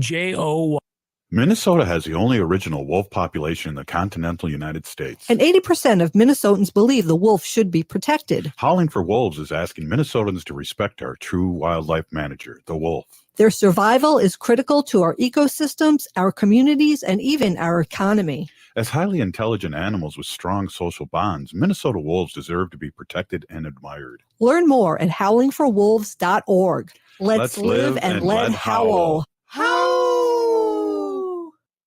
J-O. Minnesota has the only original wolf population in the continental United States. And 80% of Minnesotans believe the wolf should be protected. Howling for Wolves is asking Minnesotans to respect our true wildlife manager, the wolf. Their survival is critical to our ecosystems, our communities, and even our economy. As highly intelligent animals with strong social bonds, Minnesota wolves deserve to be protected and admired. Learn more at howlingforwolves.org. Let's live and let howl.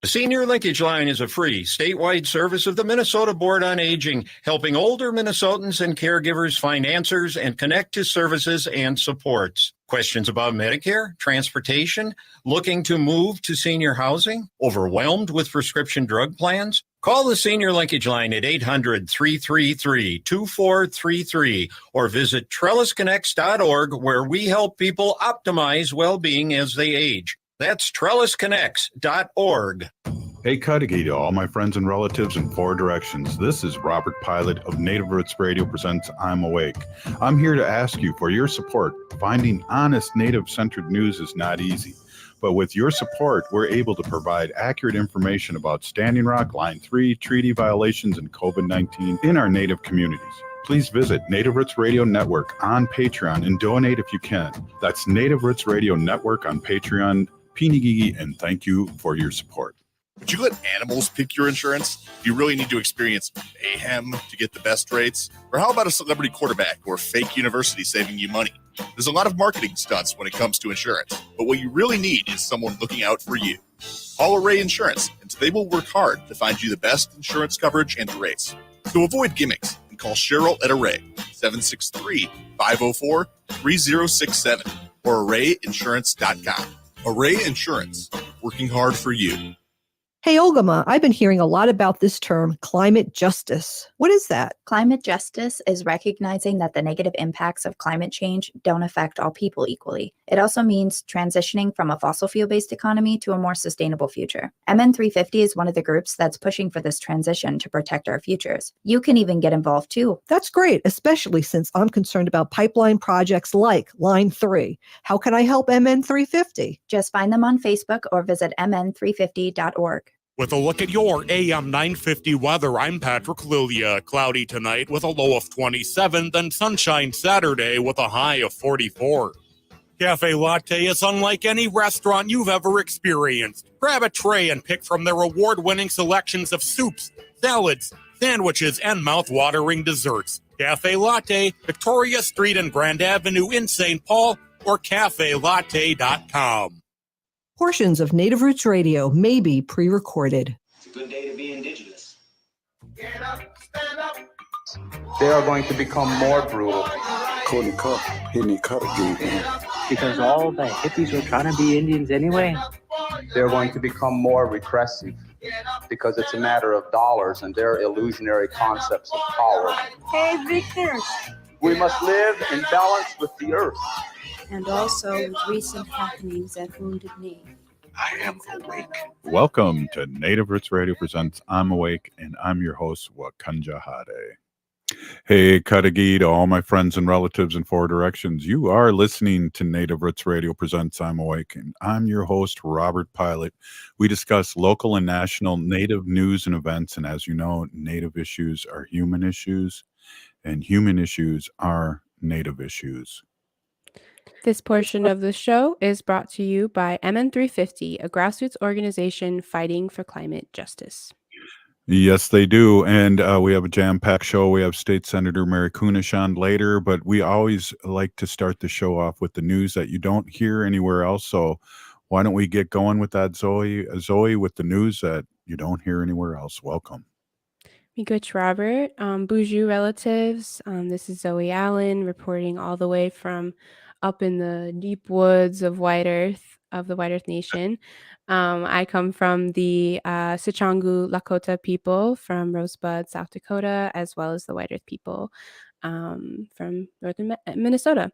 The Senior Linkage Line is a free, statewide service of the Minnesota Board on Aging, helping older Minnesotans and caregivers find answers and connect to services and supports. Questions about Medicare, transportation, looking to move to senior housing, overwhelmed with prescription drug plans? Call the Senior Linkage Line at 800-333-2433 or visit trellisconnects.org, where we help people optimize well-being as they age. That's trellisconnects.org. Hey, Cudahy to all my friends and relatives in 4 directions. This is Robert Pilot of Native Roots Radio presents I'm Awake. I'm here to ask you for your support. Finding honest Native-centered news is not easy. But with your support, we're able to provide accurate information about Standing Rock, Line 3, treaty violations, and COVID-19 in our Native communities. Please visit Native Roots Radio Network on Patreon and donate if you can. That's Native Roots Radio Network on Patreon. Pinigigi, and thank you for your support. Would you let animals pick your insurance? Do you really need to experience mayhem to get the best rates? Or how about a celebrity quarterback or fake university saving you money? There's a lot of marketing stunts when it comes to insurance, but what you really need is someone looking out for you. Call Array Insurance, and they will work hard to find you the best insurance coverage and rates. So avoid gimmicks and call Cheryl at Array, 763-504-3067 or arrayinsurance.com. Array Insurance, working hard for you. Hey, Ogama, I've been hearing a lot about this term, climate justice. What is that? Climate justice is recognizing that the negative impacts of climate change don't affect all people equally. It also means transitioning from a fossil fuel-based economy to a more sustainable future. MN350 is one of the groups that's pushing for this transition to protect our futures. You can even get involved too. That's great, especially since I'm concerned about pipeline projects like Line 3. How can I help MN350? Just find them on Facebook or visit mn350.org. With a look at your AM 950 weather, I'm Patrick Lilia. Cloudy tonight with a low of 27, then sunshine Saturday with a high of 44. Cafe Latte is unlike any restaurant you've ever experienced. Grab a tray and pick from their award-winning selections of soups, salads, sandwiches, and mouth-watering desserts. Cafe Latte, Victoria Street and Grand Avenue in St. Paul, or cafelatte.com. Portions of Native Roots Radio may be pre-recorded. It's a good day to be indigenous. Get up, stand up. They are going to become more brutal. Because all the hippies were trying to be Indians anyway. They're going to become more repressive because it's a matter of dollars and their illusionary concepts of power. Hey, Victor. We must live in balance with the earth. And also with recent happenings that wounded me. I am awake. Welcome to Native Roots Radio presents I'm Awake, and I'm your host, Wakanja Hade. Hey, Cudahy to all my friends and relatives in 4 directions. You are listening to Native Roots Radio presents I'm Awake, and I'm your host, Robert Pilot. We discuss local and national Native news and events, and as you know, Native issues are human issues, and human issues are Native issues. This portion of the show is brought to you by MN350, a grassroots organization fighting for climate justice. Yes, they do. And we have a jam-packed show. We have State Senator Mary Kunesh on later, but we always like to start the show off with the news that you don't hear anywhere else. So why don't we get going with that, Zoe? Zoe, with the news that you don't hear anywhere else. Welcome. Miigwech Robert, Boozhoo relatives. This is Zoe Allen reporting all the way from up in the deep woods of White Earth, of the White Earth Nation. I come from the Sicangu Lakota people from Rosebud, South Dakota, as well as the White Earth people from northern Minnesota.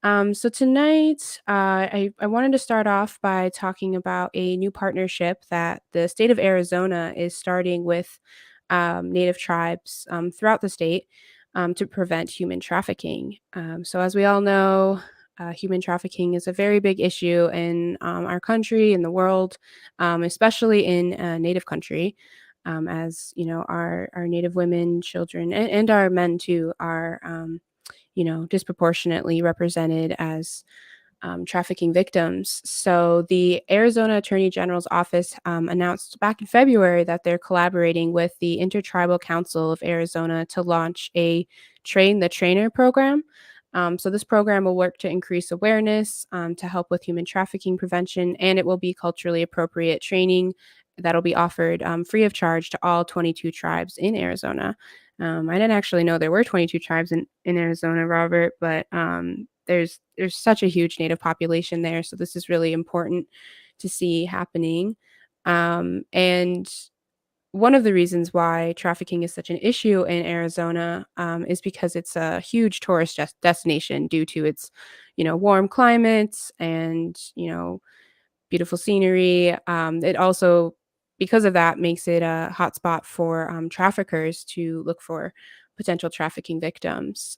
So tonight, I wanted to start off by talking about a new partnership that the state of Arizona is starting with Native tribes throughout the state to prevent human trafficking. So as we all know, human trafficking is a very big issue in our country, in the world, especially in a Native country, as our Native women, children, and our men too are disproportionately represented as trafficking victims. So the Arizona Attorney General's office announced back in February that they're collaborating with the Intertribal Council of Arizona to launch a Train the Trainer program. So this program will work to increase awareness, to help with human trafficking prevention, and it will be culturally appropriate training that'll be offered free of charge to all 22 tribes in Arizona. I didn't actually know there were 22 tribes in Arizona, Robert, but there's such a huge Native population there, so this is really important to see happening. And one of the reasons why trafficking is such an issue in Arizona is because it's a huge tourist destination due to its, warm climates and beautiful scenery. It also, because of that, makes it a hotspot for traffickers to look for potential trafficking victims.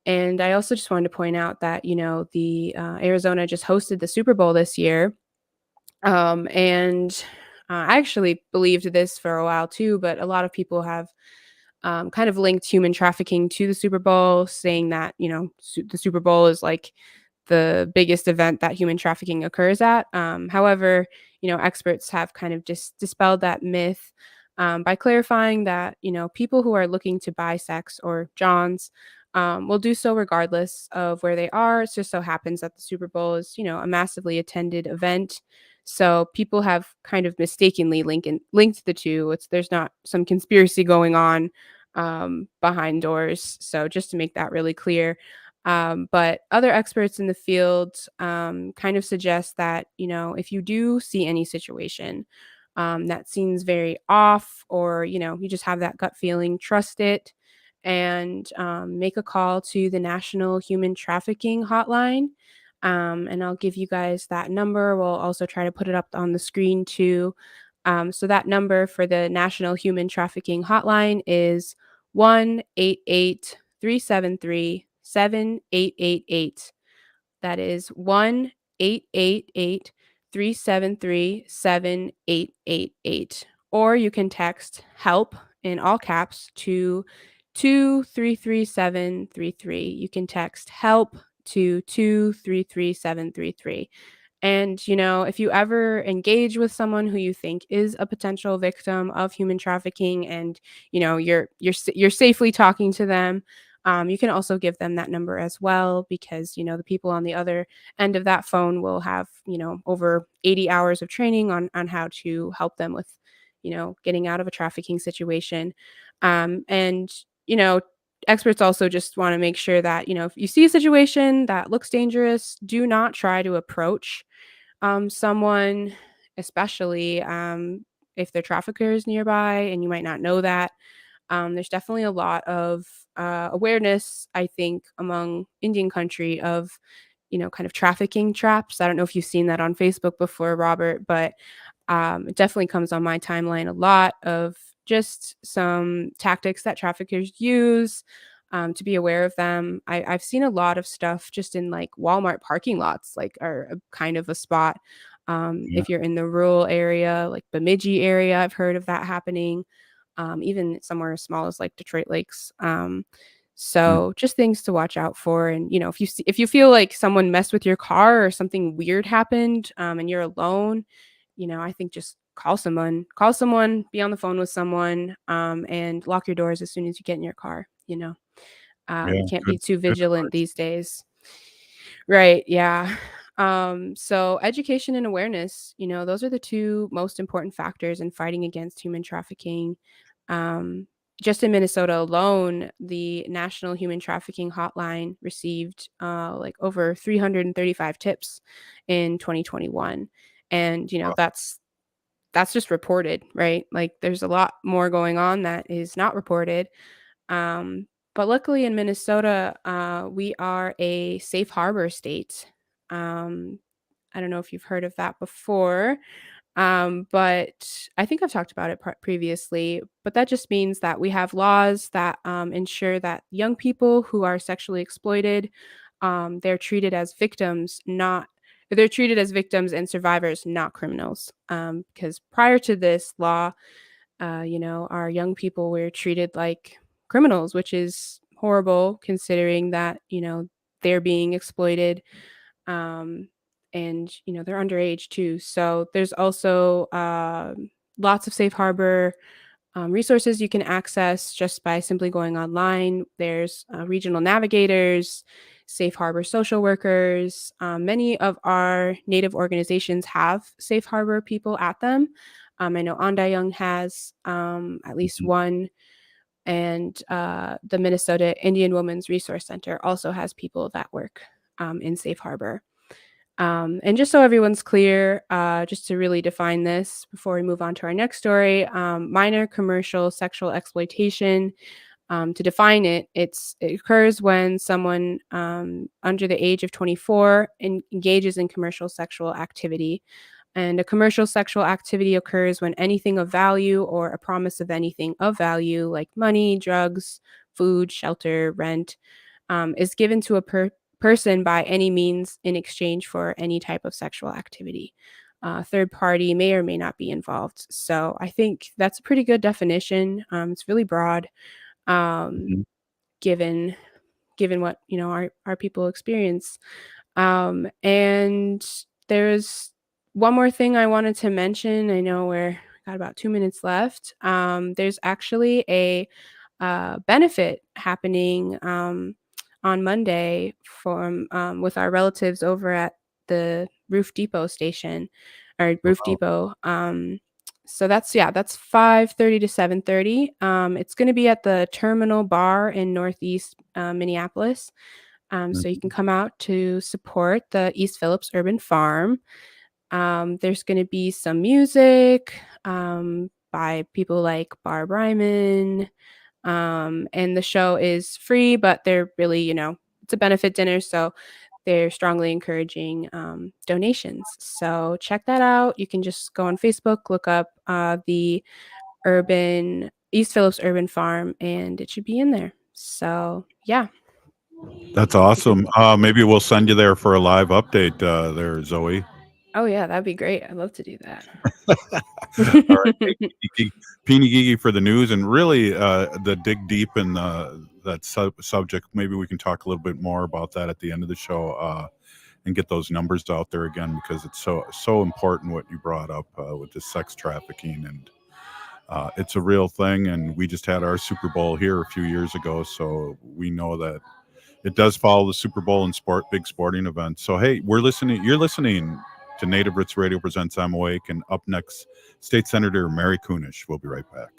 And I also just wanted to point out that, the Arizona just hosted the Super Bowl this year. And I actually believed this for a while too, but a lot of people have kind of linked human trafficking to the Super Bowl, saying that, the Super Bowl is like the biggest event that human trafficking occurs at. However, experts have kind of just dispelled that myth by clarifying that, people who are looking to buy sex or Johns will do so regardless of where they are. It just so happens that the Super Bowl is, a massively attended event. So people have kind of mistakenly linked the two. There's not some conspiracy going on behind doors. So just to make that really clear. But other experts in the field kind of suggest that, if you do see any situation that seems very off, or, you just have that gut feeling, trust it and make a call to the National Human Trafficking Hotline. And I'll give you guys that number. We'll also try to put it up on the screen too. So that number for the National Human Trafficking Hotline is 1-888-373-7888. That is 1-888-373-7888. Or you can text HELP in all caps to 233733. You can text HELP to 233733. And, if you ever engage with someone who you think is a potential victim of human trafficking, and, you're safely talking to them, you can also give them that number as well, because, the people on the other end of that phone will have, over 80 hours of training on how to help them with, getting out of a trafficking situation. And, experts also just want to make sure that, if you see a situation that looks dangerous, do not try to approach someone, especially if they're traffickers nearby and you might not know that. There's definitely a lot of awareness, I think, among Indian country of, kind of trafficking traps. I don't know if you've seen that on Facebook before, Robert, but it definitely comes on my timeline a lot of just some tactics that traffickers use, to be aware of them. I've seen a lot of stuff just in like Walmart parking lots, like are a kind of a spot. Yeah. If you're in the rural area, like Bemidji area, I've heard of that happening. Even somewhere as small as like Detroit Lakes. So just things to watch out for. And, if you feel like someone messed with your car or something weird happened, and you're alone, I think just call someone, be on the phone with someone, and lock your doors as soon as you get in your car. Yeah, You can't be too good vigilant advice. these days. Right. Yeah. So education and awareness, those are the two most important factors in fighting against human trafficking. Um, just in Minnesota alone, the National Human Trafficking Hotline received like over 335 tips in 2021. And, that's just reported, right? Like there's a lot more going on that is not reported. But luckily in Minnesota, we are a safe harbor state. Um, I don't know if you've heard of that before, but I think I've talked about it previously. But that just means that we have laws that ensure that young people who are sexually exploited they're treated as victims, they're treated as victims and survivors, not criminals. Because prior to this law, our young people were treated like criminals, which is horrible considering that, they're being exploited. Um, and, they're underage too. So there's also lots of safe harbor resources you can access just by simply going online. There's regional navigators, safe harbor social workers. Many of our Native organizations have safe harbor people at them. I know Young has at least one, and the Minnesota Indian Women's Resource Center also has people that work in safe harbor. And just so everyone's clear, just to really define this before we move on to our next story, minor commercial sexual exploitation. To define it, it occurs when someone under the age of 24 engages in commercial sexual activity. And a commercial sexual activity occurs when anything of value or a promise of anything of value, like money, drugs, food, shelter, rent, is given to a person by any means in exchange for any type of sexual activity. Third party may or may not be involved. So I think that's a pretty good definition. It's really broad, given what our people experience. And there's one more thing I wanted to mention. I know we're got about 2 minutes left. There's actually a benefit happening on Monday from with our relatives over at the Roof Depot station, or Roof Depot. So that's 5:30 to 7:30. It's going to be at the Terminal Bar in Northeast Minneapolis. So you can come out to support the East Phillips Urban Farm. There's going to be some music by people like Barb Ryman. And the show is free, but they're really, it's a benefit dinner. So they're strongly encouraging donations. So check that out. You can just go on Facebook, look up the East Phillips Urban Farm, and it should be in there. So yeah. That's awesome. Maybe we'll send you there for a live update there, Zoe. Oh yeah, that'd be great. I'd love to do that. All right, Peeny Gigi for the news, and really the dig deep in that subject. Maybe we can talk a little bit more about that at the end of the show and get those numbers out there again, because it's so important what you brought up with the sex trafficking, and it's a real thing. And we just had our Super Bowl here a few years ago, so we know that it does follow the Super Bowl and big sporting events. So hey, you're listening to Native Roots Radio presents I'm Awake, and up next, State Senator Mary Kunesh. We'll be right back.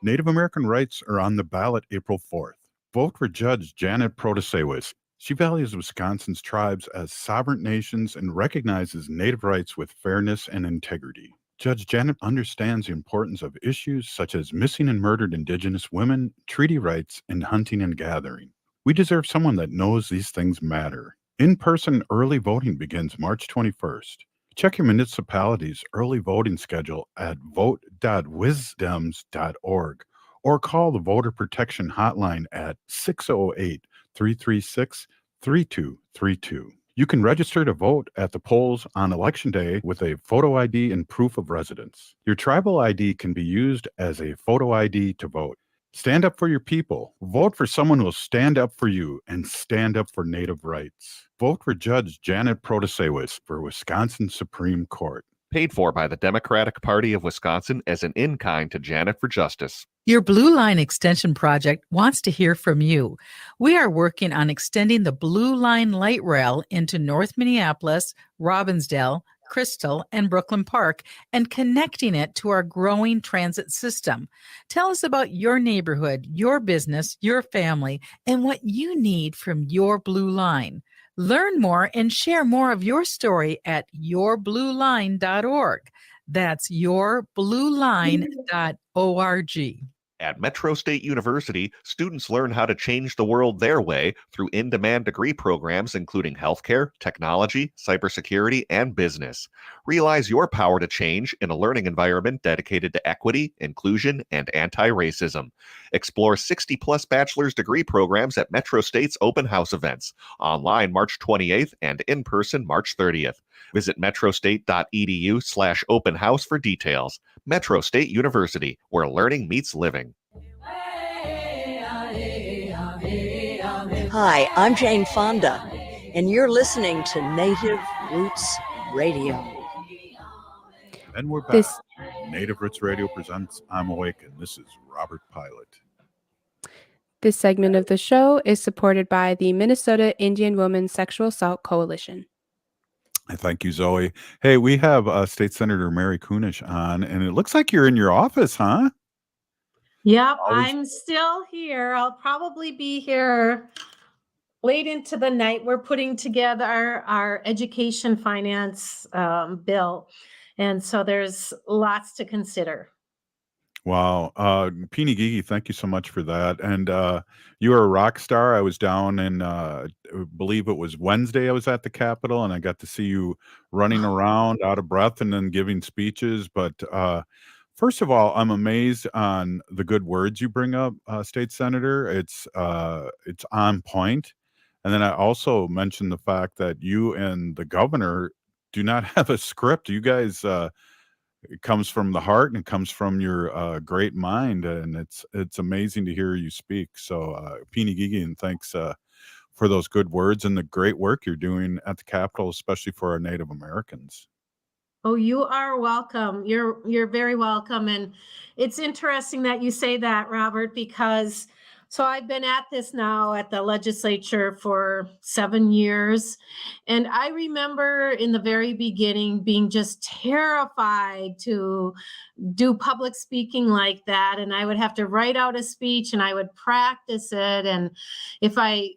Native American rights are on the ballot April 4th. Vote for Judge Janet Protasewicz. She values Wisconsin's tribes as sovereign nations and recognizes Native rights with fairness and integrity. Judge Janet understands the importance of issues such as missing and murdered Indigenous women, treaty rights, and hunting and gathering. We deserve someone that knows these things matter. In-person early voting begins March 21st. Check your municipality's early voting schedule at vote.wisdems.org or call the Voter Protection Hotline at 608-336-3232. You can register to vote at the polls on Election Day with a photo ID and proof of residence. Your tribal ID can be used as a photo ID to vote. Stand up for your people. Vote for someone who will stand up for you and stand up for Native rights. Vote for Judge Janet Protasewicz for Wisconsin Supreme Court. Paid for by the Democratic Party of Wisconsin as an in-kind to Janet for Justice. Your Blue Line Extension Project wants to hear from you. We are working on extending the Blue Line light rail into North Minneapolis, Robbinsdale, Crystal, and Brooklyn Park, and connecting it to our growing transit system. Tell us about your neighborhood, your business, your family, and what you need from your Blue Line. Learn more and share more of your story at yourblueline.org. That's yourblueline.org. At Metro State University, students learn how to change the world their way through in-demand degree programs including healthcare, technology, cybersecurity, and business. Realize your power to change in a learning environment dedicated to equity, inclusion, and anti-racism. Explore 60-plus bachelor's degree programs at Metro State's open house events, online March 28th and in person March 30th. Visit metrostate.edu/open house for details. Metro State University, where learning meets living. Hi, I'm Jane Fonda, and you're listening to Native Roots Radio. And we're back. Native Roots Radio presents I'm Awake, and this is Robert Pilot. This segment of the show is supported by the Minnesota Indian Women's Sexual Assault Coalition. Thank you, Zoe. Hey, we have State Senator Mary Kunesh on, and it looks like you're in your office, huh? Yep, I'm still here. I'll probably be here late into the night. We're putting together our education finance bill, and so there's lots to consider. Wow. Peony Gigi, thank you so much for that. And you are a rock star. I was down in, I believe it was Wednesday, I was at the Capitol, and I got to see you running around out of breath and then giving speeches. But first of all, I'm amazed on the good words you bring up, State Senator. It's on point. And then I also mentioned the fact that you and the governor do not have a script. You guys, it comes from the heart and it comes from your great mind, and it's amazing to hear you speak. So, Peony Gigi, and thanks for those good words and the great work you're doing at the Capitol, especially for our Native Americans. Oh, you are welcome. You're very welcome. And it's interesting that you say that, Robert, because so I've been at this now at the legislature for 7 years. And I remember in the very beginning being just terrified to do public speaking like that. And I would have to write out a speech and I would practice it. And if I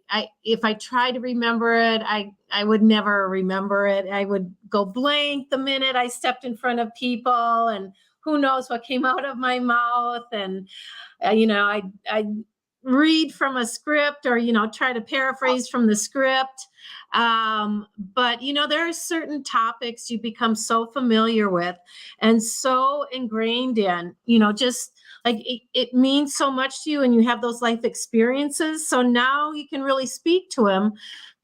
try to remember it, I would never remember it. I would go blank the minute I stepped in front of people, and who knows what came out of my mouth. And, I read from a script or, try to paraphrase from the script. But, there are certain topics you become so familiar with and so ingrained in, just like it means so much to you and you have those life experiences. So now you can really speak to him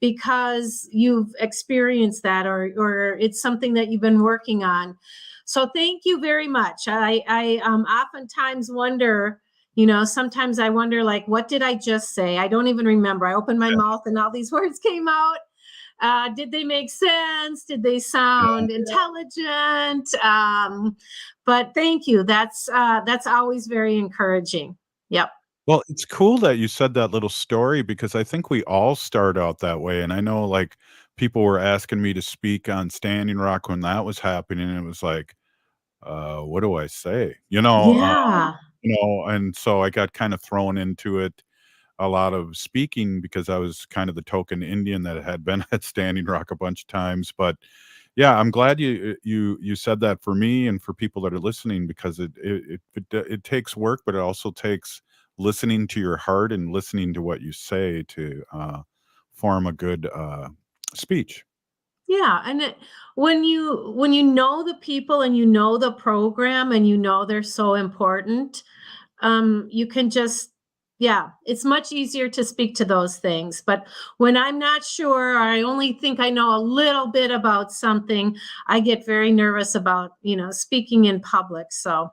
because you've experienced that or it's something that you've been working on. So thank you very much. I oftentimes wonder, sometimes I wonder, like, what did I just say? I don't even remember. I opened my mouth and all these words came out. Did they make sense? Did they sound intelligent? But thank you. That's always very encouraging. Yep. Well, it's cool that you said that little story because I think we all start out that way. And I know, like, people were asking me to speak on Standing Rock when that was happening. And it was like, what do I say? Yeah. And so I got kind of thrown into it, a lot of speaking, because I was kind of the token Indian that had been at Standing Rock a bunch of times. But yeah, I'm glad you said that for me and for people that are listening, because it takes work, but it also takes listening to your heart and listening to what you say to form a good speech. Yeah, and when you know the people and you know the program and you know they're so important, you can just, it's much easier to speak to those things. But when I'm not sure, or I only think I know a little bit about something, I get very nervous about, speaking in public. So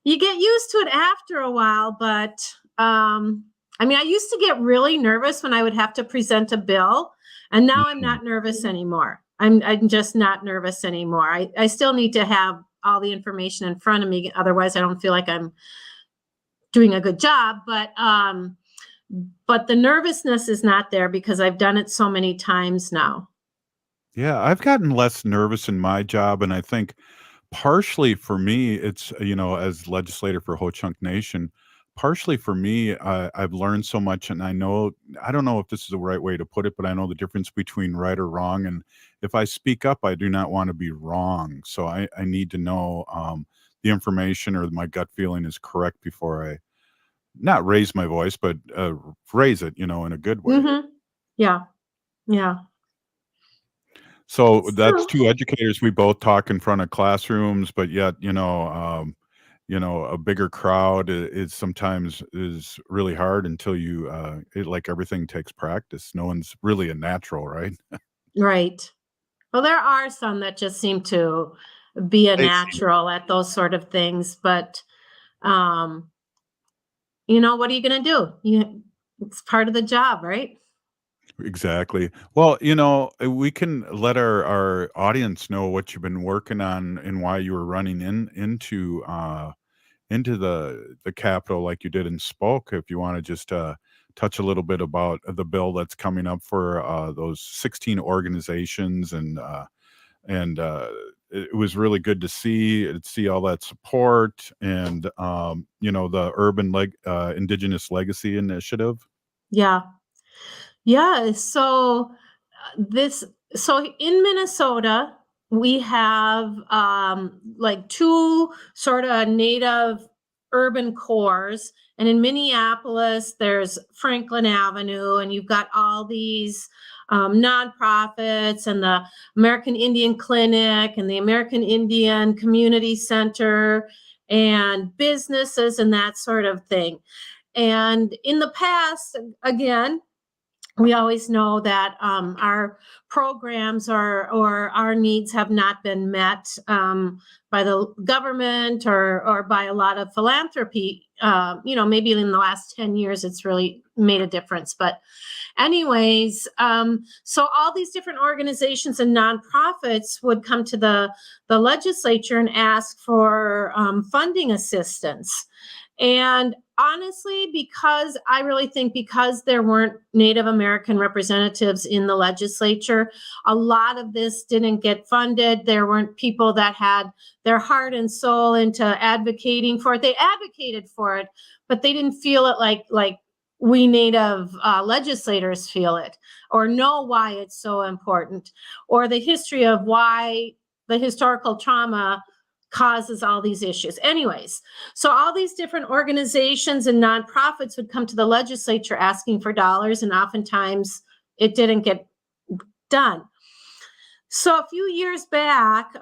you get used to it after a while, but I used to get really nervous when I would have to present a bill, and now I'm not nervous anymore. I'm just not nervous anymore. I still need to have all the information in front of me, otherwise I don't feel like I'm doing a good job. But the nervousness is not there because I've done it so many times now. Yeah, I've gotten less nervous in my job, and I think partially for me, it's, as legislator for Ho-Chunk Nation, partially for me, I've learned so much, and I don't know if this is the right way to put it, but I know the difference between right or wrong. And if I speak up, I do not want to be wrong. So I need to know the information or my gut feeling is correct before I not raise my voice, but raise it, in a good way. Mm-hmm. Yeah. Yeah. So that's So, two educators. We both talk in front of classrooms, but yet, a bigger crowd is sometimes is really hard until like everything takes practice. No one's really a natural, right? right. Well, there are some that just seem to be a They natural at those sort of things, but um, what are you going to do? It's part of the job, right? Exactly. Well, we can let our audience know what you've been working on and why you were running into the Capitol like you did and spoke. If you want to just touch a little bit about the bill that's coming up for those 16 organizations, and it was really good to see all that support, and the Indigenous Legacy Initiative. Yeah. Yeah. This so in Minnesota, we have like two sort of native urban cores. And in Minneapolis, there's Franklin Avenue, and you've got all these nonprofits and the American Indian Clinic and the American Indian Community Center and businesses and that sort of thing. And in the past, again, we always know that our programs or our needs have not been met by the government or by a lot of philanthropy. Maybe in the last 10 years, it's really made a difference. But anyways, so all these different organizations and nonprofits would come to the legislature and ask for funding assistance. And honestly, because I really think because there weren't Native American representatives in the legislature, a lot of this didn't get funded. There weren't people that had their heart and soul into advocating for it. They advocated for it, but they didn't feel it like we Native legislators feel it, or know why it's so important, or the history of why the historical trauma causes all these issues. Anyways, so all these different organizations and nonprofits would come to the legislature asking for dollars, and oftentimes it didn't get done. So a few years back,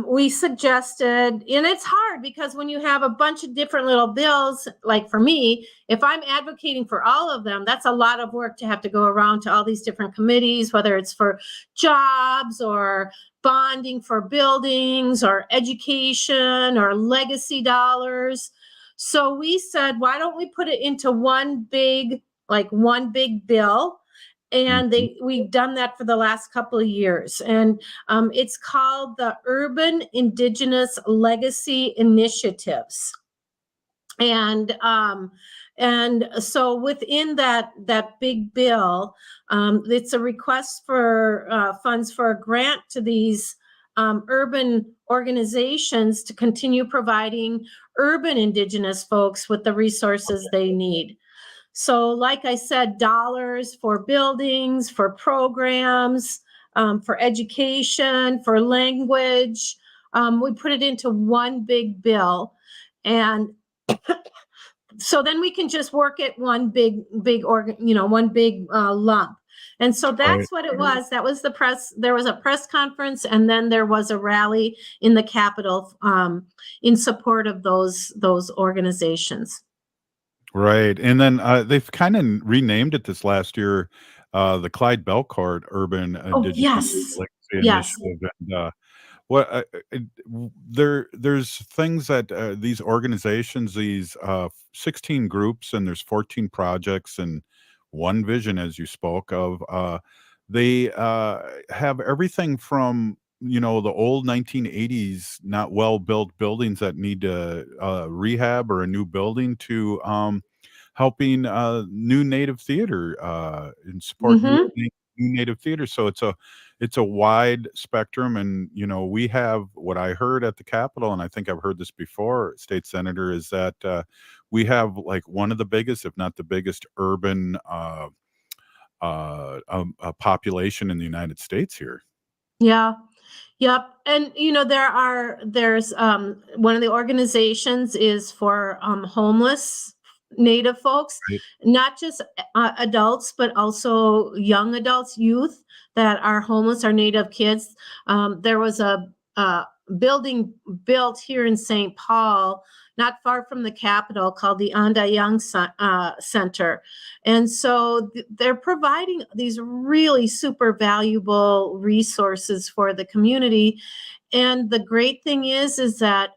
we suggested, and it's hard because when you have a bunch of different little bills, like for me, if I'm advocating for all of them, that's a lot of work to have to go around to all these different committees, whether it's for jobs or bonding for buildings or education or legacy dollars. So we said, why don't we put it into one big bill? And we've done that for the last couple of years. And it's called the Urban Indigenous Legacy Initiatives. And so within that big bill, it's a request for funds for a grant to these urban organizations to continue providing urban Indigenous folks with the resources they need. So like I said, dollars for buildings, for programs, for education, for language. We put it into one big bill. And so then we can just work at one big lump. And so that's what it was. That was the press. There was a press conference, and then there was a rally in the Capitol in support of those organizations. Right. And then they've kind of renamed it this last year, the Clyde Belcourt Urban Indigenous Legacy Initiative. And there's things that these organizations, these 16 groups, and there's 14 projects and one vision, as you spoke of. They have everything from the old 1980s not well built buildings that need rehab or a new building to helping new Native theater and support new Native theater. So it's a wide spectrum, and we have what I heard at the Capitol, and I think I've heard this before, State Senator, is that we have like one of the biggest, if not the biggest, urban population in the United States here. Yeah. Yep. And there's one of the organizations is for homeless Native folks, Right. not just adults, but also young adults, youth that are homeless, are Native kids. There was a building built here in St. Paul, not far from the Capitol, called the Anda Young Center. And so they're providing these really super valuable resources for the community. And the great thing is that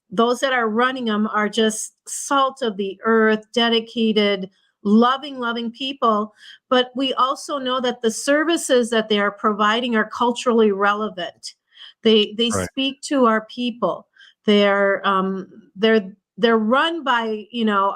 those that are running them are just salt of the earth, dedicated, loving people. But we also know that the services that they are providing are culturally relevant. They Right. speak to our people. They're run by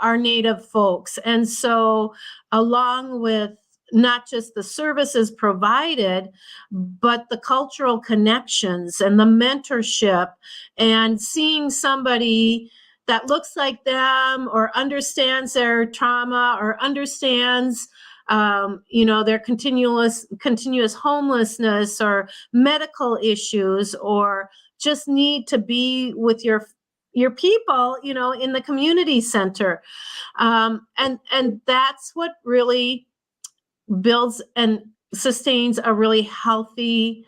our Native folks, and so along with not just the services provided, but the cultural connections and the mentorship, and seeing somebody that looks like them or understands their trauma or understands their continuous homelessness or medical issues, or just need to be with your people, in the community center. And that's what really builds and sustains a really healthy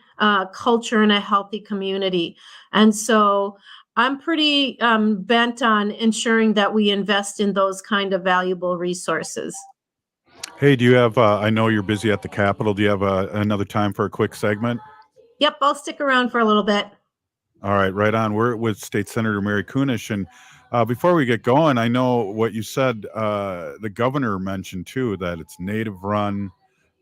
culture and a healthy community. And so I'm pretty bent on ensuring that we invest in those kind of valuable resources. Hey, do you have, I know you're busy at the Capitol. Do you have another time for a quick segment? Yep, I'll stick around for a little bit. All right, right on. We're with State Senator Mary Kunesh. And before we get going, I know what you said, the governor mentioned too, that it's Native run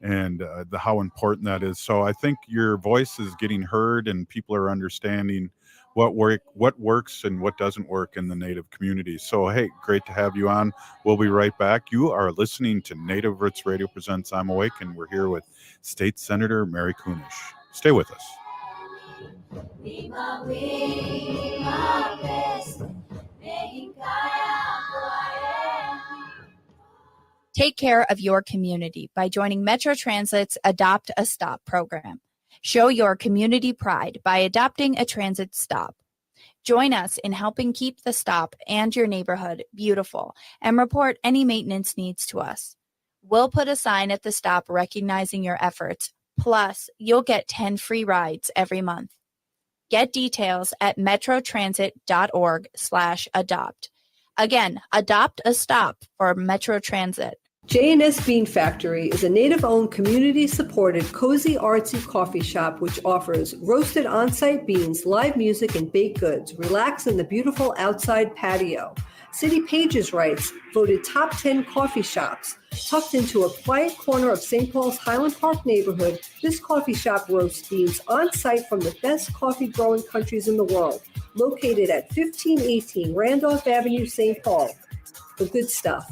and how important that is. So I think your voice is getting heard and people are understanding what works and what doesn't work in the Native community. So, hey, great to have you on. We'll be right back. You are listening to Native Roots Radio Presents I'm Awake, and we're here with State Senator Mary Kunesh. Stay with us. Take care of your community by joining Metro Transit's Adopt a Stop program. Show your community pride by adopting a transit stop. Join us in helping keep the stop and your neighborhood beautiful, and report any maintenance needs to us. We'll put a sign at the stop recognizing your efforts, plus you'll get 10 free rides every month. Get details at metrotransit.org/adopt. Again, adopt a stop for Metro Transit. J&S Bean Factory is a Native-owned, community-supported, cozy, artsy coffee shop which offers roasted on-site beans, live music, and baked goods. Relax in the beautiful outside patio. City Pages writes, voted top 10 coffee shops. Tucked into a quiet corner of St. Paul's Highland Park neighborhood, this coffee shop roasts beans on-site from the best coffee-growing countries in the world. Located at 1518 Randolph Avenue, St. Paul. The good stuff.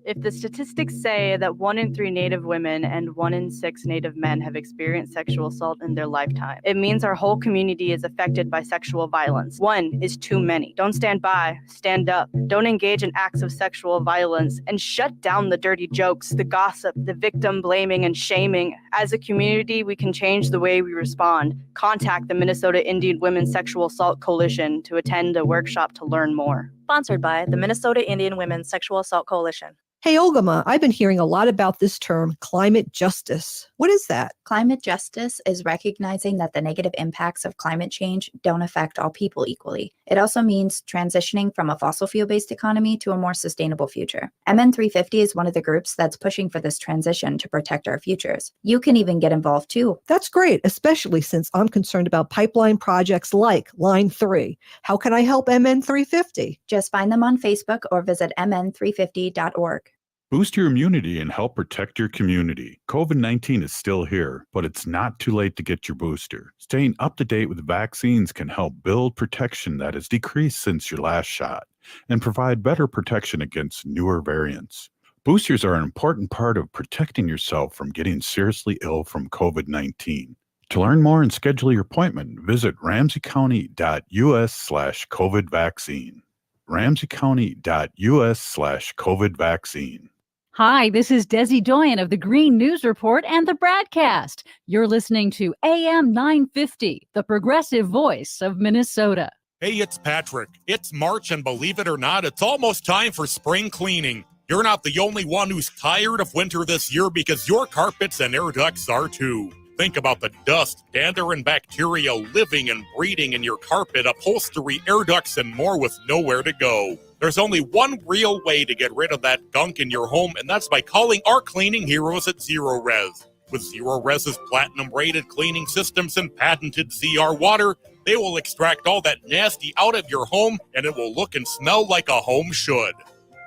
If the statistics say that 1 in 3 Native women and 1 in 6 Native men have experienced sexual assault in their lifetime, it means our whole community is affected by sexual violence. 1 is too many. Don't stand by, stand up. Don't engage in acts of sexual violence, and shut down the dirty jokes, the gossip, the victim blaming and shaming. As a community, we can change the way we respond. Contact the Minnesota Indian Women's Sexual Assault Coalition to attend a workshop to learn more. Sponsored by the Minnesota Indian Women's Sexual Assault Coalition. Hey, Olgama, I've been hearing a lot about this term, climate justice. What is that? Climate justice is recognizing that the negative impacts of climate change don't affect all people equally. It also means transitioning from a fossil fuel-based economy to a more sustainable future. MN350 is one of the groups that's pushing for this transition to protect our futures. You can even get involved too. That's great, especially since I'm concerned about pipeline projects like Line 3. How can I help MN350? Just find them on Facebook or visit mn350.org. Boost your immunity and help protect your community. COVID-19 is still here, but it's not too late to get your booster. Staying up to date with vaccines can help build protection that has decreased since your last shot and provide better protection against newer variants. Boosters are an important part of protecting yourself from getting seriously ill from COVID-19. To learn more and schedule your appointment, visit ramseycounty.us/COVID vaccine. ramseycounty.us/COVID vaccine. Hi, this is Desi Doyen of the Green News Report and the Bradcast. You're listening to AM 950, the progressive voice of Minnesota. Hey, it's Patrick. It's March, and believe it or not, it's almost time for spring cleaning. You're not the only one who's tired of winter this year, because your carpets and air ducts are too. Think about the dust, dander, and bacteria living and breeding in your carpet, upholstery, air ducts, and more with nowhere to go. There's only one real way to get rid of that gunk in your home, and that's by calling our cleaning heroes at Zero Res. With Zero Res's platinum-rated cleaning systems and patented ZR water, they will extract all that nasty out of your home, and it will look and smell like a home should.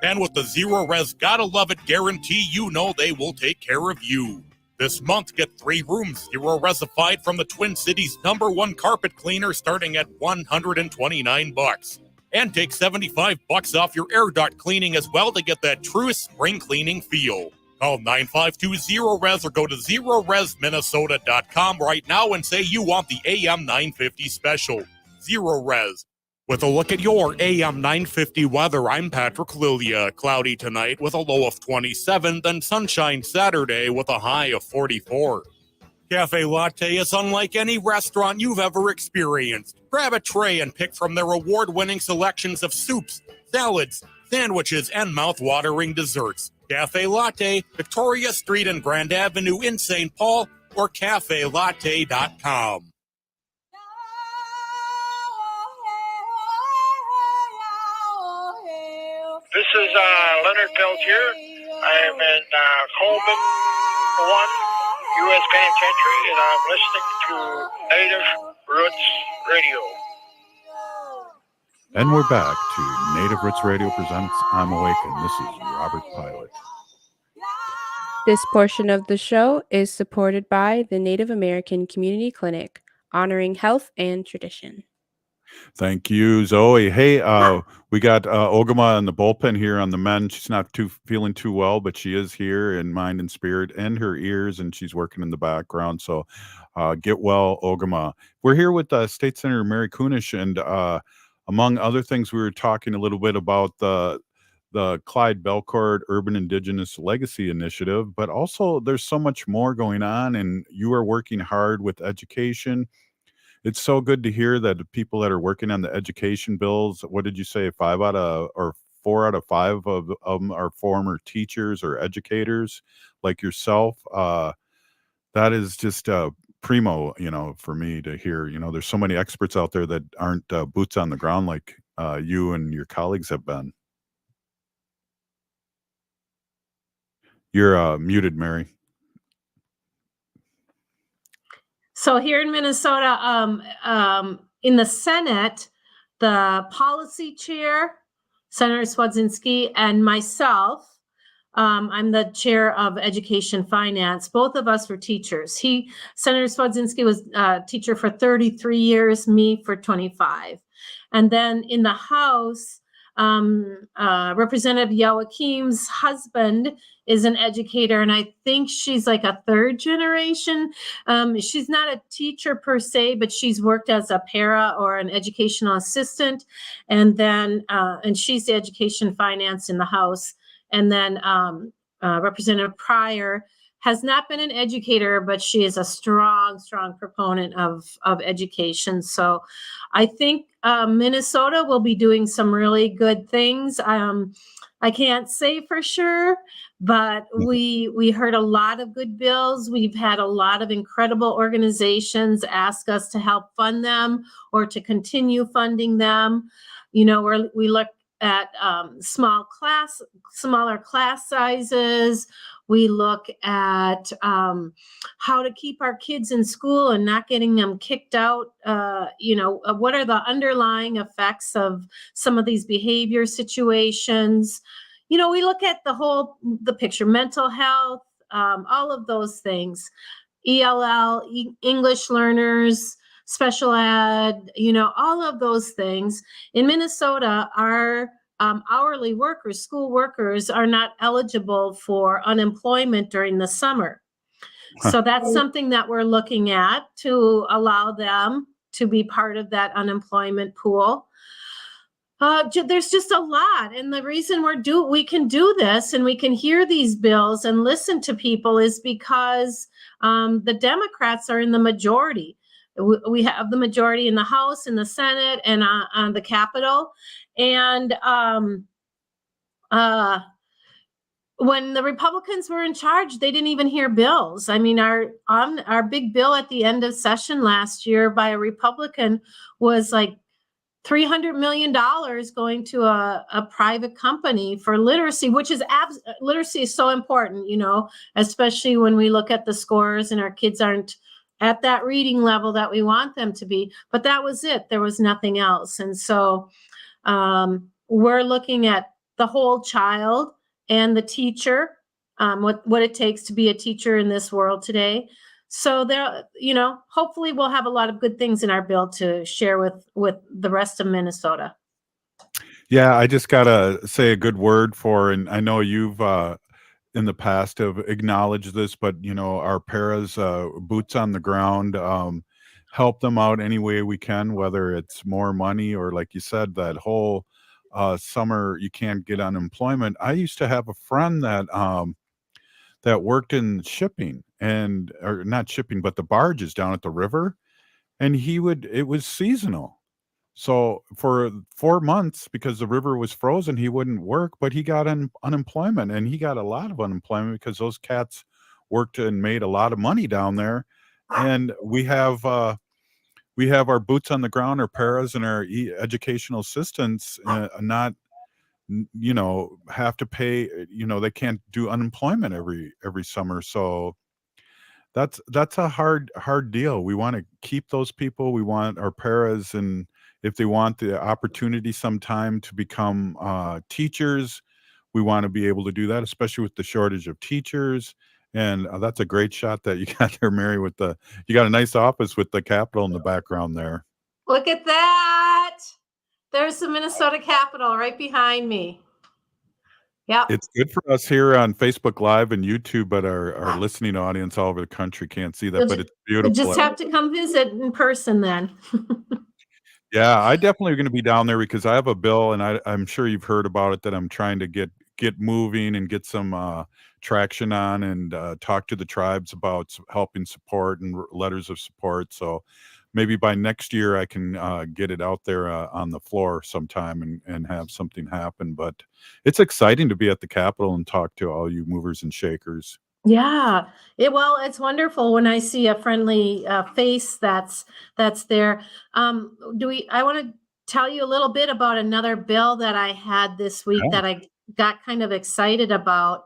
And with the Zero Res Gotta Love It guarantee, you know they will take care of you. This month, get 3 rooms Zero Resified from the Twin Cities' #1 carpet cleaner, starting at $129. And take $75 off your air duct cleaning as well to get that true spring cleaning feel. Call 952-ZERO-RES or go to ZeroResMinnesota.com right now and say you want the AM 950 special. Zero Res. With a look at your AM 950 weather, I'm Patrick Lilia. Cloudy tonight with a low of 27, then sunshine Saturday with a high of 44. Cafe Latte is unlike any restaurant you've ever experienced. Grab a tray and pick from their award-winning selections of soups, salads, sandwiches, and mouth-watering desserts. Cafe Latte, Victoria Street and Grand Avenue in St. Paul, or cafelatte.com. This is Leonard Peltier. I am in Coleman 1, U.S. Penitentiary, and I'm listening to Native Roots Radio. And we're back to Native Roots Radio presents I'm Awake, and this is Robert Pilot. This portion of the show is supported by the Native American Community Clinic, honoring health and tradition. Thank you, Zoe. Hey, we got Ogama in the bullpen here on the men. She's not feeling too well, but she is here in mind and spirit and her ears, and she's working in the background. So get well, Ogama. We're here with State Senator Mary Kunesh, and among other things, we were talking a little bit about the Clyde Belcourt Urban Indigenous Legacy Initiative, but also there's so much more going on, and you are working hard with education. It's so good to hear that the people that are working on the education bills, what did you say, 4 out of 5 of them are former teachers or educators like yourself. That is just primo, for me to hear. There's so many experts out there that aren't boots on the ground like you and your colleagues have been. You're muted, Mary. So here in Minnesota, in the Senate, the policy chair, Senator Swedzinski, and myself, I'm the chair of Education Finance. Both of us were teachers. Senator Swedzinski was a teacher for 33 years, me for 25. And then in the House, Representative Joachim's husband is an educator, and I think she's like a 3rd generation. She's not a teacher per se, but she's worked as a para or an educational assistant, and then and she's the Education Finance in the House. And then Representative Pryor has not been an educator, but she is a strong proponent of education. So I think Minnesota will be doing some really good things. I can't say for sure, but we heard a lot of good bills. We've had a lot of incredible organizations ask us to help fund them or to continue funding them. We look at smaller class sizes. We look at how to keep our kids in school and not getting them kicked out. What are the underlying effects of some of these behavior situations? We look at the picture, mental health, all of those things, ELL, English learners, special ed, all of those things. In Minnesota, our hourly workers, school workers, are not eligible for unemployment during the summer. So that's something that we're looking at to allow them to be part of that unemployment pool. There's just a lot, and the reason we can do this and we can hear these bills and listen to people is because the Democrats are in the majority. We have the majority in the House, in the Senate, and on the Capitol. And when the Republicans were in charge, they didn't even hear bills. I mean, our big bill at the end of session last year by a Republican was like $300 million going to a private company for literacy, which is literacy is so important, especially when we look at the scores and our kids aren't at that reading level that we want them to be. But that was it. There was nothing else. And so we're looking at the whole child and the teacher, what it takes to be a teacher in this world today. So there, hopefully we'll have a lot of good things in our bill to share with the rest of Minnesota. Yeah, I just gotta say a good word for, and I know you've in the past have acknowledged this, but our paras, boots on the ground, help them out any way we can, whether it's more money or, like you said, that whole summer you can't get unemployment. I used to have a friend that worked in shipping, or not shipping, but the barges down at the river, and it was seasonal. So for 4 months, because the river was frozen, he wouldn't work, but he got unemployment, and he got a lot of unemployment because those cats worked and made a lot of money down there. And we have our boots on the ground, our paras, and our educational assistants not have to pay. They can't do unemployment every summer. So that's a hard deal. We want to keep those people. We want our paras, and if they want the opportunity sometime to become teachers, we want to be able to do that, especially with the shortage of teachers. And that's a great shot that you got there, Mary, you got a nice office with the Capitol in the background there. Look at that. There's the Minnesota Capitol right behind me. Yeah. It's good for us here on Facebook Live and YouTube, but our listening audience all over the country can't see that, but it's beautiful. You just have to come visit in person then. Yeah, I definitely going to be down there because I have a bill, and I'm sure you've heard about it, that I'm trying to get moving and get some traction on, and talk to the tribes about helping support and letters of support. So maybe by next year I can get it out there on the floor sometime and have something happen. But it's exciting to be at the Capitol and talk to all you movers and shakers. Yeah. It's wonderful when I see a friendly face that's there. I want to tell you a little bit about another bill that I had this week that I got kind of excited about.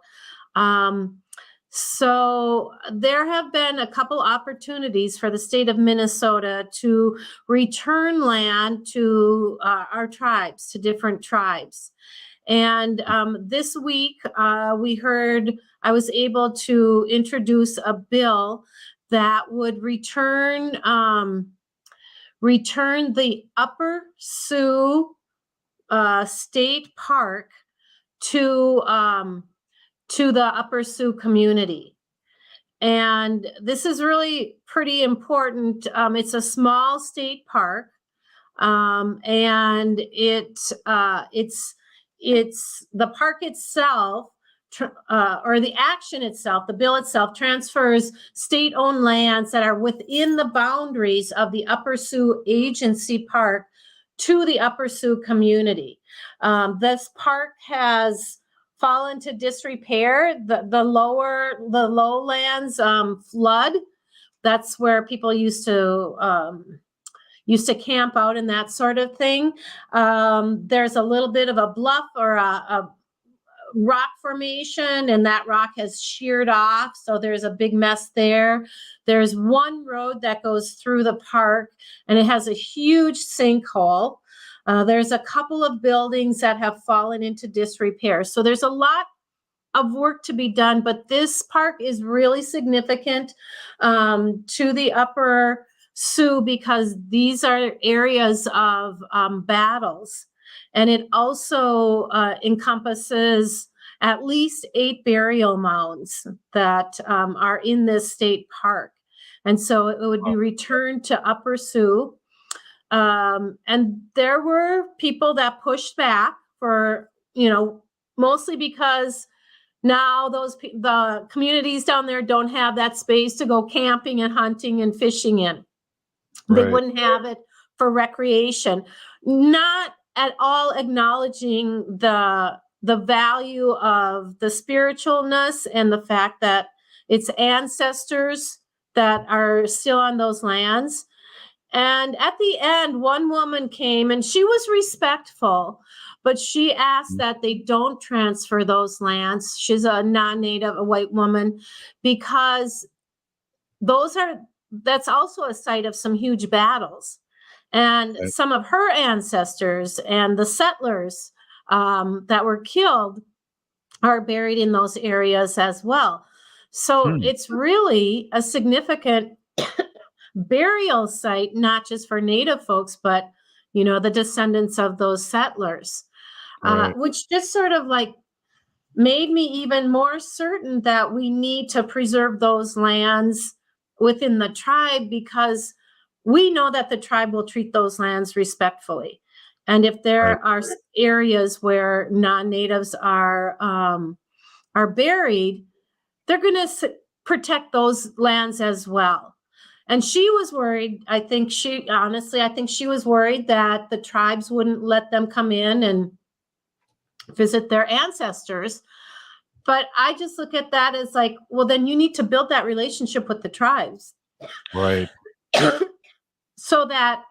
So there have been a couple opportunities for the state of Minnesota to return land to our tribes, to different tribes. And this week, I was able to introduce a bill that would return the Upper Sioux State Park to the Upper Sioux community. And this is really pretty important. It's a small state park, and it's the park itself, or the action itself, the bill itself transfers state-owned lands that are within the boundaries of the Upper Sioux Agency Park to the Upper Sioux community. This park has fallen to disrepair. The lowlands flood. That's where people used to camp out and that sort of thing. There's a little bit of a bluff or a rock formation, and that rock has sheared off. So there's a big mess there. There's one road that goes through the park, and it has a huge sinkhole. There's a couple of buildings that have fallen into disrepair. So there's a lot of work to be done, but this park is really significant to the Upper Sioux because these are areas of battles. And it also encompasses at least 8 burial mounds that are in this state park. And so it would be returned to Upper Sioux. And there were people that pushed back for, mostly because now the communities down there don't have that space to go camping and hunting and fishing in. They wouldn't have it for recreation. Not at all acknowledging the value of the spiritualness and the fact that it's ancestors that are still on those lands. And at the end, one woman came and she was respectful, but she asked that they don't transfer those lands. She's a non-native, a white woman, because that's also a site of some huge battles. And some of her ancestors and the settlers that were killed are buried in those areas as well. So it's really a significant burial site, not just for Native folks, but, the descendants of those settlers, which just sort of like made me even more certain that we need to preserve those lands within the tribe, because we know that the tribe will treat those lands respectfully. And if there are areas where non-natives are buried, they're going to protect those lands as well. And she was worried. I think she was worried that the tribes wouldn't let them come in and visit their ancestors. But I just look at that as like, well, then you need to build that relationship with the tribes. Right. So that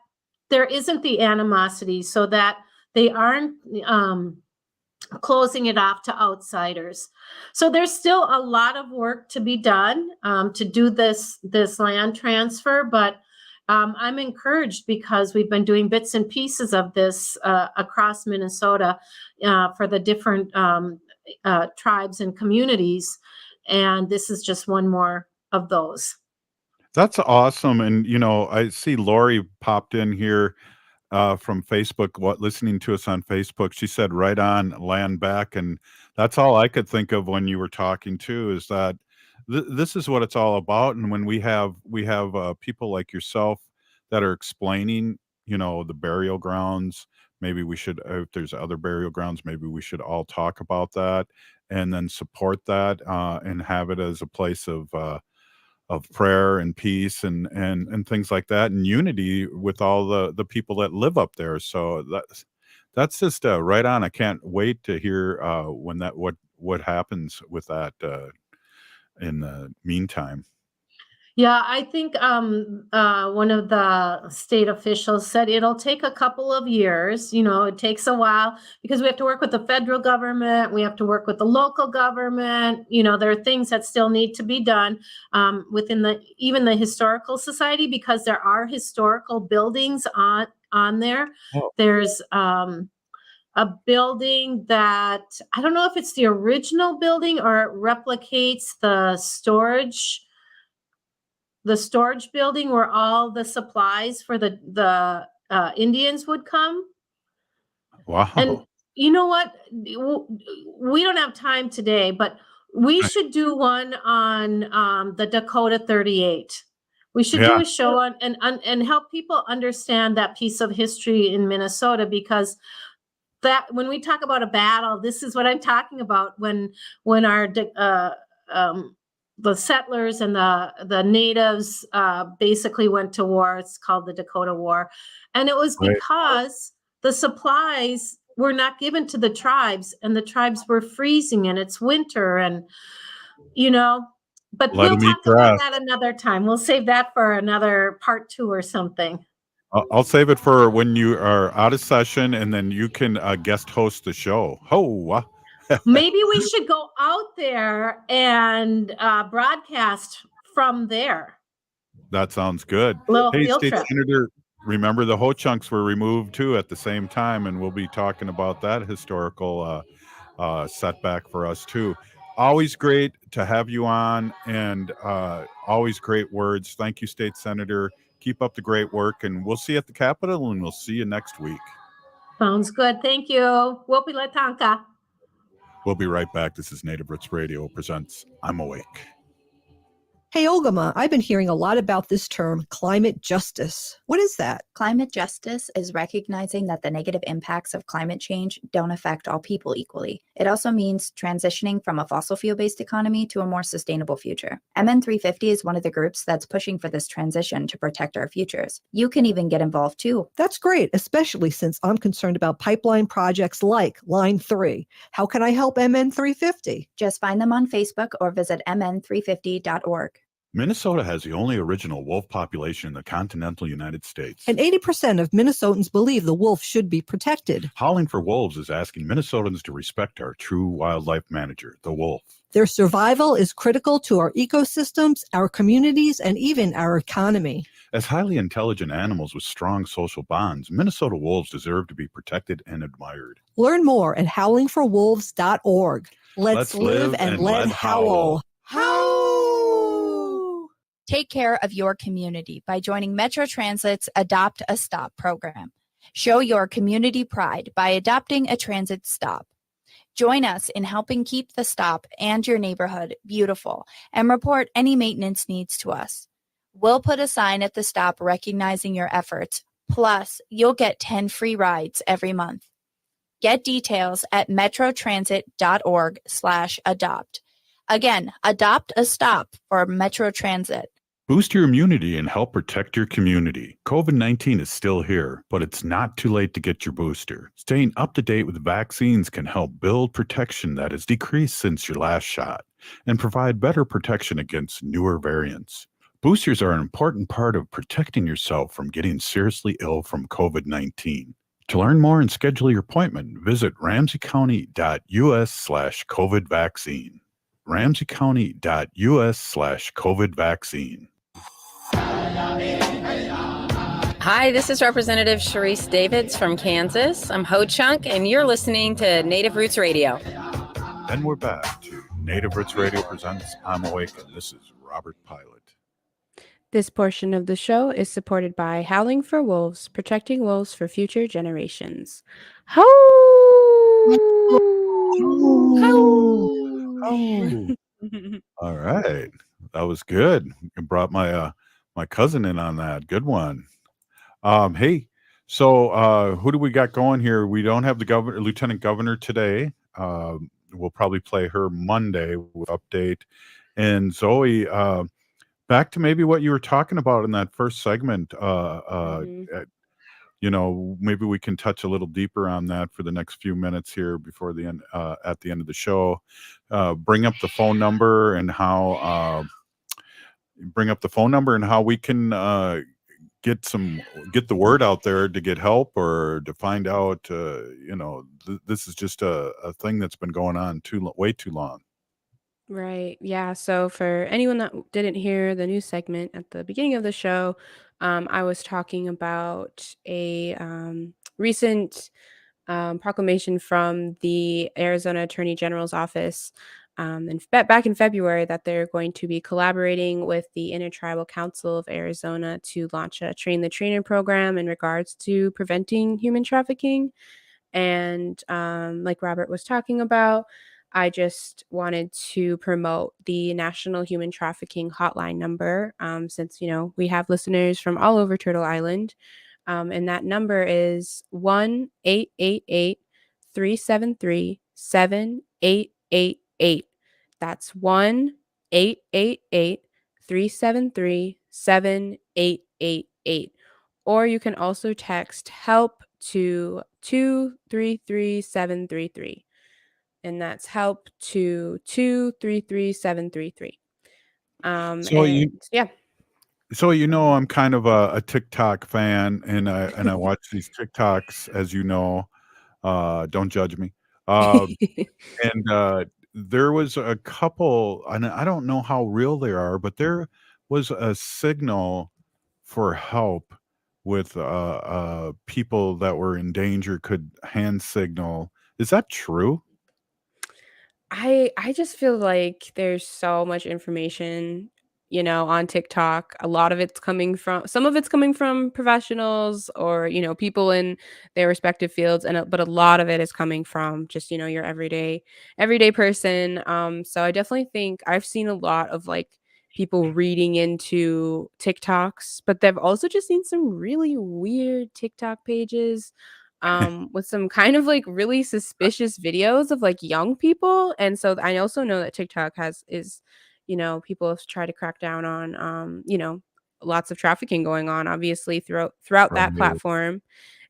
there isn't the animosity, so that they aren't closing it off to outsiders. So there's still a lot of work to be done to do this land transfer, but I'm encouraged because we've been doing bits and pieces of this across Minnesota for the different tribes and communities, and this is just one more of those. That's awesome. And, I see Lori popped in here from Facebook, listening to us on Facebook. She said, right on, land back. And that's all I could think of when you were talking too, is that this is what it's all about. And when we have people like yourself that are explaining, the burial grounds, maybe we should, if there's other burial grounds, maybe we should all talk about that and then support that and have it as a place of prayer and peace and things like that, and unity with all the people that live up there. So that's just right on. I can't wait to hear when what happens with that in the meantime. Yeah, I think one of the state officials said it'll take a couple of years. It takes a while because we have to work with the federal government. We have to work with the local government. There are things that still need to be done within even the historical society, because there are historical buildings on there. Oh. There's a building that I don't know if it's the original building or it replicates the storage building where all the supplies for the Indians would come. Wow. And you know what? We don't have time today, but we should do one on the Dakota 38. We should do a show on and help people understand that piece of history in Minnesota, because that when we talk about a battle, this is what I'm talking about when our the settlers and the natives basically went to war. It's called the Dakota War. And it was because the supplies were not given to the tribes, and the tribes were freezing, and it's winter, and but we'll talk about that another time. We'll save that for another part 2 or something. I'll save it for when you are out of session, and then you can guest host the show. Maybe we should go out there and broadcast from there. That sounds good. Hey, State Senator, remember the Ho Chunks were removed too at the same time, and we'll be talking about that historical setback for us too. Always great to have you on, and always great words. Thank you, State Senator. Keep up the great work, and we'll see you at the Capitol, and we'll see you next week. Sounds good. Thank you. Wopila Tanka. We'll be right back. This is Native Roots Radio presents I'm Awake. Hey, Ogama, I've been hearing a lot about this term, climate justice. What is that? Climate justice is recognizing that the negative impacts of climate change don't affect all people equally. It also means transitioning from a fossil fuel-based economy to a more sustainable future. MN350 is one of the groups that's pushing for this transition to protect our futures. You can even get involved too. That's great, especially since I'm concerned about pipeline projects like Line 3. How can I help MN350? Just find them on Facebook or visit mn350.org. Minnesota has the only original wolf population in the continental United States. And 80% of Minnesotans believe the wolf should be protected. Howling for Wolves is asking Minnesotans to respect our true wildlife manager, the wolf. Their survival is critical to our ecosystems, our communities, and even our economy. As highly intelligent animals with strong social bonds, Minnesota wolves deserve to be protected and admired. Learn more at howlingforwolves.org. Let's live and let howl. Take care of your community by joining Metro Transit's Adopt a Stop program. Show your community pride by adopting a transit stop. Join us in helping keep the stop and your neighborhood beautiful and report any maintenance needs to us. We'll put a sign at the stop recognizing your efforts, plus you'll get 10 free rides every month. Get details at metrotransit.org/adopt. Again, adopt a stop for Metro Transit. Boost your immunity and help protect your community. COVID-19 is still here, but it's not too late to get your booster. Staying up to date with vaccines can help build protection that has decreased since your last shot and provide better protection against newer variants. Boosters are an important part of protecting yourself from getting seriously ill from COVID-19. To learn more and schedule your appointment, visit ramseycounty.us/COVID vaccine. ramseycounty.us/COVID vaccine. Hi, this is Representative Sharice Davids from Kansas. I'm Ho Chunk, and you're listening to Native Roots Radio. And we're back to Native Roots Radio presents I'm Awake, and this is Robert Pilot. This portion of the show is supported by Howling for Wolves, protecting wolves for future generations. Ho! Oh. All right. That was good. I brought my my cousin in on that. Good one. Hey, so who do we got going here? We don't have the governor, lieutenant governor today. We'll probably play her Monday with update. And Zoe, back to maybe what you were talking about in that first segment. You know, maybe we can touch a little deeper on that for the next few minutes here before the end, at the end of the show. Bring up the phone number and how we can get the word out there to get help or to find out. This is just a thing that's been going on way too long. Right. Yeah. So for anyone that didn't hear the news segment at the beginning of the show, I was talking about a recent proclamation from the Arizona Attorney General's office back in February that they're going to be collaborating with the Intertribal Council of Arizona to launch a Train the Trainer program in regards to preventing human trafficking. And like Robert was talking about, I just wanted to promote the National Human Trafficking Hotline number since, we have listeners from all over Turtle Island. And that number is 1-888-373-7888. That's 1-888-373-7888. Or you can also text HELP to 233733. And that's HELP to 233733. So I'm kind of a TikTok fan, and I watch these TikToks, as you know. Don't judge me. And there was a couple, and I don't know how real they are, but there was a signal for help with people that were in danger could hand signal. Is that true? I just feel like there's so much information, on TikTok. Some of it's coming from professionals or, people in their respective fields. But a lot of it is coming from just, your everyday person. So I definitely think I've seen a lot of people reading into TikToks, but they've also just seen some really weird TikTok pages with some kind of like really suspicious videos of like young people. And so I also know that TikTok people have tried to crack down on lots of trafficking going on obviously throughout that Right. platform.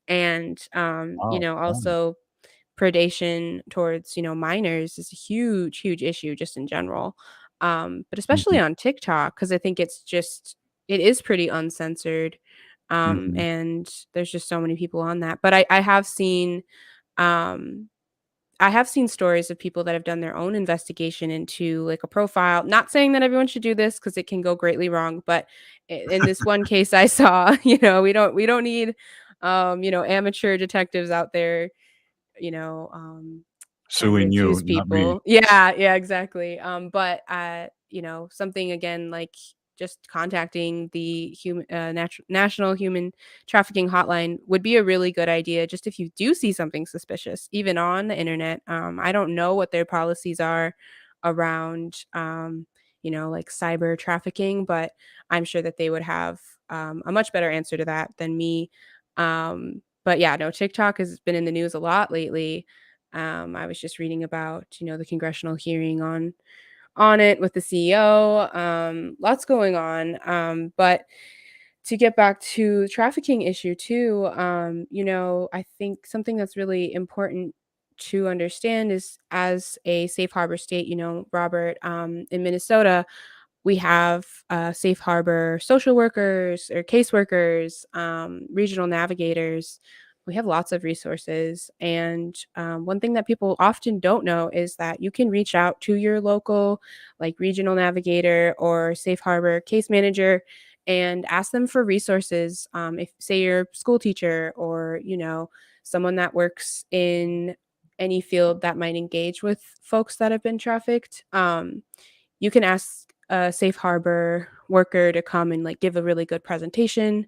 And Wow. Yeah. also predation towards minors is a huge issue just in general, but especially Mhm. on TikTok because I think it is pretty uncensored, Mhm. and there's just so many people on that. But um I have seen stories of people that have done their own investigation into like a profile. Not saying that everyone should do this because it can go greatly wrong, but in this one case I saw, we don't need amateur detectives out there, you know, trying to Suing you, accuse not me. people. Yeah, exactly. But something again like just contacting the national human trafficking hotline would be a really good idea. Just if you do see something suspicious, even on the internet. I don't know what their policies are around, like cyber trafficking, but I'm sure that they would have a much better answer to that than me. But yeah, no, TikTok has been in the news a lot lately. I was just reading about, the congressional hearing on it with the CEO. Lots going on. But to get back to the trafficking issue too, I think something that's really important to understand is as a safe harbor state, Robert, in Minnesota, we have safe harbor social workers or caseworkers, regional navigators. We have lots of resources. And one thing that people often don't know is that you can reach out to your local, like regional navigator or safe harbor case manager and ask them for resources. If, say, you're a school teacher or, someone that works in any field that might engage with folks that have been trafficked, you can ask a safe harbor worker to come and like give a really good presentation,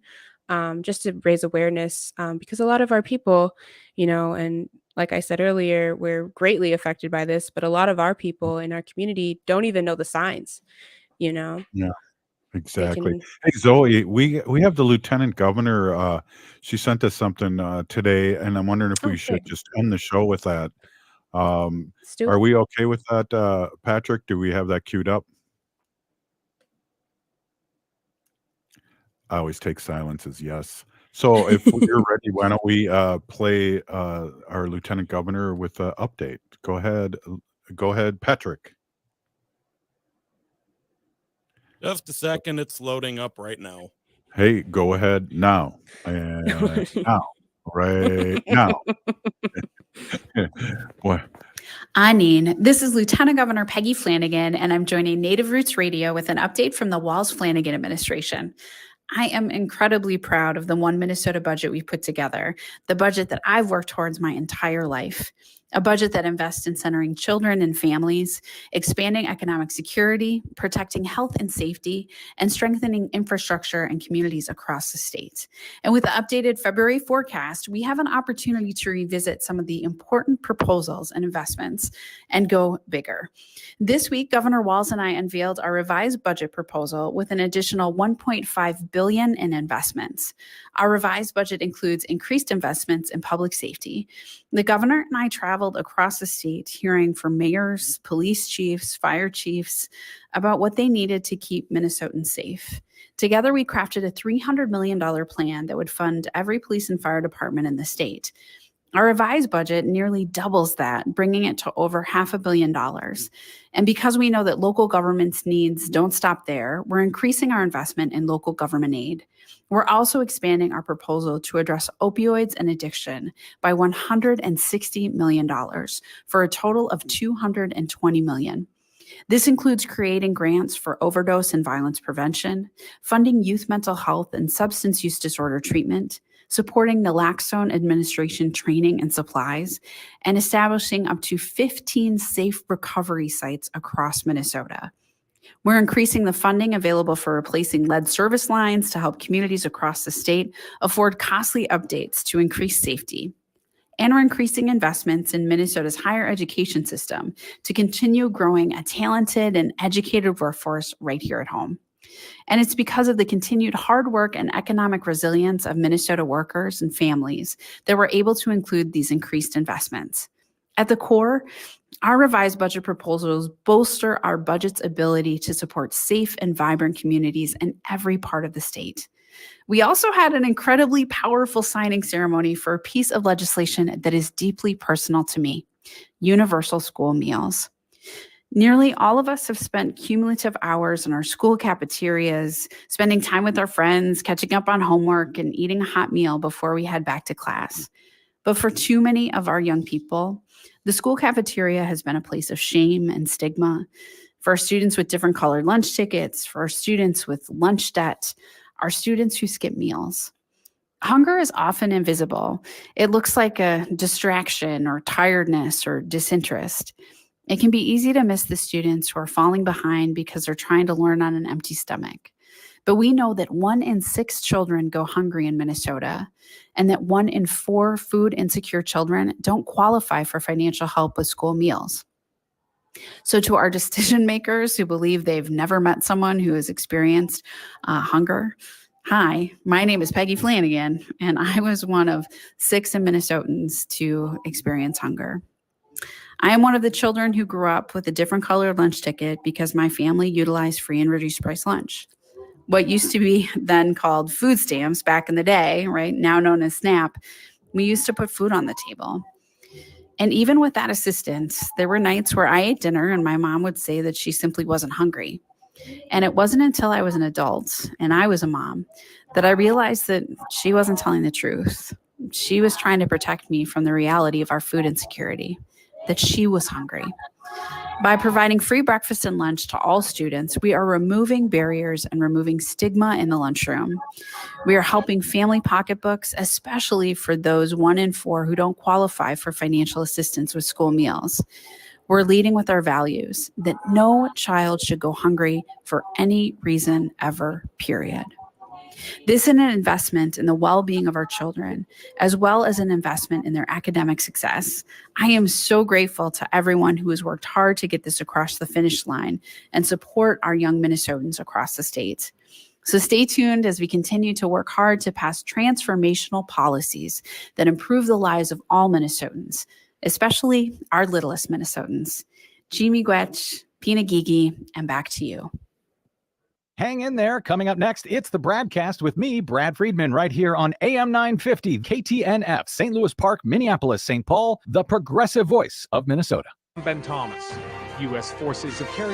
just to raise awareness, because a lot of our people, and like I said earlier, we're greatly affected by this, but a lot of our people in our community don't even know the signs. Yeah, They exactly. can. Hey, Zoe, we have the lieutenant governor. She sent us something today, and I'm wondering if Oh, we should great. just end the show with that. Let's do Are it. we okay with that, Patrick? Do we have that queued up? I always take silence as yes. So if you're ready, why don't we play our lieutenant governor with an update? Go ahead, Patrick. Just a second, it's loading up right now. Hey, go ahead now. And now, right now. Boy, Anine, this is Lieutenant Governor Peggy Flanagan, and I'm joining Native Roots Radio with an update from the Walls Flanagan administration. I am incredibly proud of the One Minnesota budget we've put together, the budget that I've worked towards my entire life. A budget that invests in centering children and families, expanding economic security, protecting health and safety, and strengthening infrastructure and communities across the state. And with the updated February forecast, we have an opportunity to revisit some of the important proposals and investments and go bigger. This week, Governor Walz and I unveiled our revised budget proposal with an additional $1.5 billion in investments. Our revised budget includes increased investments in public safety. The governor and I traveled across the state hearing from mayors, police chiefs, fire chiefs about what they needed to keep Minnesotans safe. Together, we crafted a $300 million plan that would fund every police and fire department in the state. Our revised budget nearly doubles that, bringing it to over $500 million. And because we know that local government's needs don't stop there, we're increasing our investment in local government aid. We're also expanding our proposal to address opioids and addiction by $160 million for a total of $220 million. This includes creating grants for overdose and violence prevention, funding youth mental health and substance use disorder treatment, supporting naloxone administration training and supplies, and establishing up to 15 safe recovery sites across Minnesota. We're increasing the funding available for replacing lead service lines to help communities across the state afford costly updates to increase safety. And we're increasing investments in Minnesota's higher education system to continue growing a talented and educated workforce right here at home. And it's because of the continued hard work and economic resilience of Minnesota workers and families that we're able to include these increased investments. At the core, our revised budget proposals bolster our budget's ability to support safe and vibrant communities in every part of the state. We also had an incredibly powerful signing ceremony for a piece of legislation that is deeply personal to me: universal school meals. Nearly all of us have spent cumulative hours in our school cafeterias, spending time with our friends, catching up on homework, and eating a hot meal before we head back to class. But for too many of our young people, the school cafeteria has been a place of shame and stigma. For our students with different colored lunch tickets, for our students with lunch debt, our students who skip meals. Hunger is often invisible. It looks like a distraction or tiredness or disinterest. It can be easy to miss the students who are falling behind because they're trying to learn on an empty stomach. But we know that 1 in 6 children go hungry in Minnesota, and that 1 in 4 food insecure children don't qualify for financial help with school meals. So to our decision makers who believe they've never met someone who has experienced hunger, hi, my name is Peggy Flanagan, and I was one of 6 Minnesotans to experience hunger. I am one of the children who grew up with a different colored lunch ticket because my family utilized free and reduced price lunch. What used to be then called food stamps back in the day, right, now known as SNAP, we used to put food on the table. And even with that assistance, there were nights where I ate dinner and my mom would say that she simply wasn't hungry. And it wasn't until I was an adult and I was a mom that I realized that she wasn't telling the truth. She was trying to protect me from the reality of our food insecurity, that she was hungry. By providing free breakfast and lunch to all students, we are removing barriers and removing stigma in the lunchroom. We are helping family pocketbooks, especially for those 1 in 4 who don't qualify for financial assistance with school meals. We're leading with our values that no child should go hungry for any reason ever, period. This is an investment in the well-being of our children, as well as an investment in their academic success. I am so grateful to everyone who has worked hard to get this across the finish line and support our young Minnesotans across the state. So stay tuned as we continue to work hard to pass transformational policies that improve the lives of all Minnesotans, especially our littlest Minnesotans. Jimmy Gwetch, Pina Gigi, and back to you. Hang in there. Coming up next, it's the Bradcast with me, Brad Friedman, right here on AM 950, KTNF, St. Louis Park, Minneapolis, St. Paul, the progressive voice of Minnesota. Ben Thomas. U.S. forces have carried